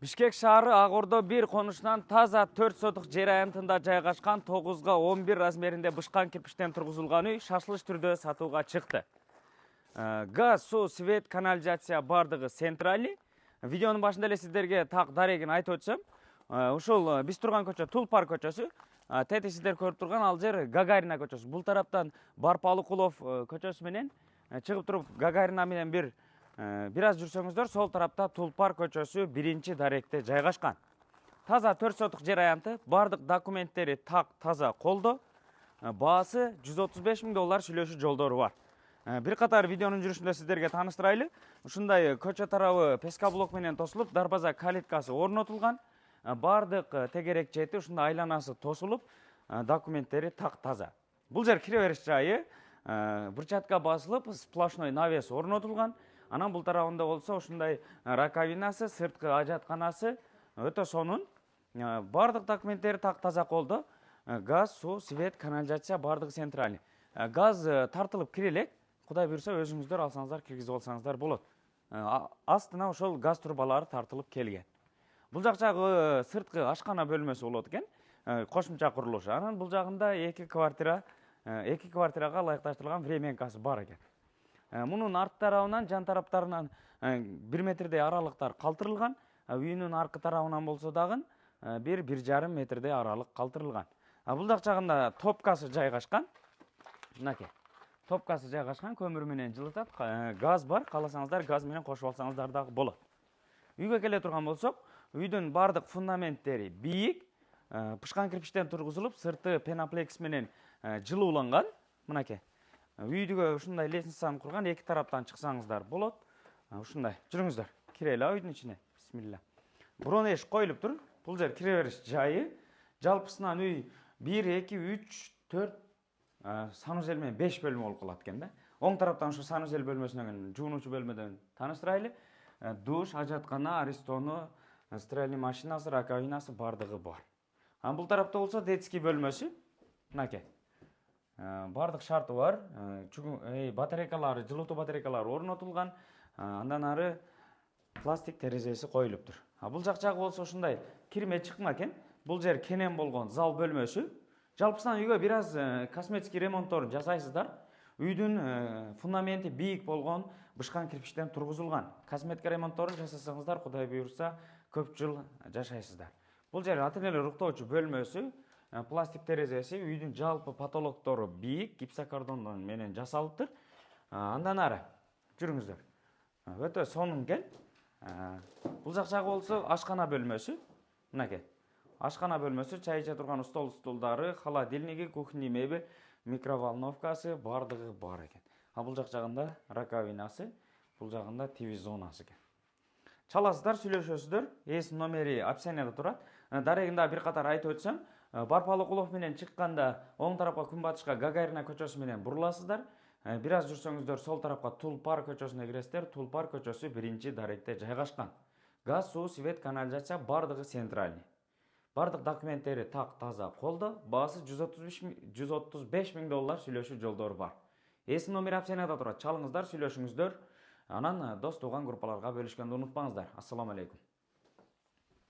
Бишкек шаары Ак Ордо 1 конушунан таза 4 сотук жер аянтында жайгашкан 9га 11 размеринде бышкан кирпичтен тургузулган үй шашылыш түрдө сатууга чыкты. Газ, суу, свет, канализация бардыгы центральный. Видеонун башында эле сиздерге так дарегин айтып өтсөм, ушул биз турган көчө Тулпар көчөсү, тети сиздер көрүп турган ал жер Гагарина көчөсү. Бул тараптан Барпалыкулов көчөсү менен чыгып туруп Гагарина менен бир аз жүрсөңүздөр, сол тарапта Тулпар көчөсү 1 даректе жайгашкан. Таза 4 сотук жер аянты, бардык документтери так таза колдо. Баасы $135.000 сүйлөшүү жолдору бар. Бир катар видеонун жүрүшүндө сиздерге тааныштырайлы. Ушундай көчө тарабы пескаблок менен тосулуп, дарбаза калиткасы орнотулган. Бардык тегерек чети ушундай айланасы тосулуп, документтери так таза. Бул жер кире бериш жайы, брусчатка басылып, сплошной навес орнотулган. Анан бул тарабында болсо ушундай раковинасы, сырткы ажатканасы өтө сонун. Бардык документтери так таза колдо. Газ, суу, свет, канализация бардыгы центральный. Газ тартылып кире элек. Кудай буйрса өзүңүздөр алсаңыздар, киргизип алсаңыздар болот. Астына ошол газ турбалары тартылып келген. Бул жак жагы сырткы ашкана бөлмөсү болот экен. Кошумча курулуш. Анан бул жагында 2 квартирага ылайыкташтырылган временкасы бар экен. Мунун арт тарабынан, жан тараптарынан 1 метрдей аралыктар калтырылган. Үйүнүн аркы тарабынан болсо дагы 1-1,5 метрдей аралык калтырылган. Бул жак жагында топкасы жайгашкан. Мынакей. Топкасы жайгашкан, көмүр менен жылытат. Газ бар, кааласаңыздар газ менен кошуп алсаңыздар дагы болот. Үйгө келе турган болсок, үйдүн бардык фундаменттери бийик, пышкан кирпичтен тургузулуп, сырты пеноплекс менен жылууланган. Мынакей. Үйдүгө ушундай лестницаны курган, 2 тараптан чыксаңыздар болот. Ушундай. Жүрүңүздөр. Кирели үйдүн ичине. Бисмилла. Бурон эшик коюлуп тур. Бул жер кире бериш жайы. Жалпысынан үй 1, 2, 3, 4 санузел менен 5 бөлмө болуп калат экен да. Оң тараптан ушу санузел бөлмөсүнөн жуунуучу бөлмөдөн тааныштырайлы. Душ, ажаткана, аристону, стиральный машинасы, раковинасы бардыгы бар. Бул тарапта болсо детский бөлмөсү. Мынакей. Бардык шарты бар. Батарейкалары, жылытуу батарейкалары орнотулган. Андан ары пластик терезеси коюлуп тур. Бул жак жагы болсо ушундай кирме чыкма экен. Бул жер кенен болгон зал бөлмөсү. Жалпысынан үйгө бир аз косметик ремонтторун жасайсыздар. Үйдүн фундаменти бийик болгон, бышкан кирпичтен тургузулган. Косметик ремонтторун жасасаңыздар, Кудай буйрса, көп жыл жашайсыздар. Бул жер ата энелер уктоочу бөлмөсү, пластик терезеси, үйдүн жалпы потолоктору бийик, гипсокартондон менен жасалыптыр. Андан ары жүрүңүздөр. Өтө сонун экен. Бул жак жагы болсо ашкана бөлмөсү. Мынакей. Ашкана бөлмөсү, чай иче турган столдары, холодильниги, кухонный мебель, микроволновкасы бардыгы бар экен. Бул жак жагында раковинасы, бул жагында ТВ зонасы экен. Чаласыздар, сүйлөшөсүздөр. Эсин номери описанияда турат. Дарегинде бир катар айтып өтсөм, Барпалыкулов менен чыкканда оң тарапка күнбатышка Гагарина көчөсү менен буруласыздар. Бир аз жүрсөңүздөр сол тарапка Тулпар көчөсүнө киресиздер. Тулпар көчөсү 1 даректе жайгашкан. Газ, суу, свет, канализация бардыгы центральный. Бардык документтери так таза колдо. Баасы $135.000 сүйлөшүү жолдору бар. Эсин номери описанияда турат. Чалыңыздар, сүйлөшүңүздөр. Анан дос тууган группаларга бөлүшкөндү унутпаңыздар. Ассаламу алейкум.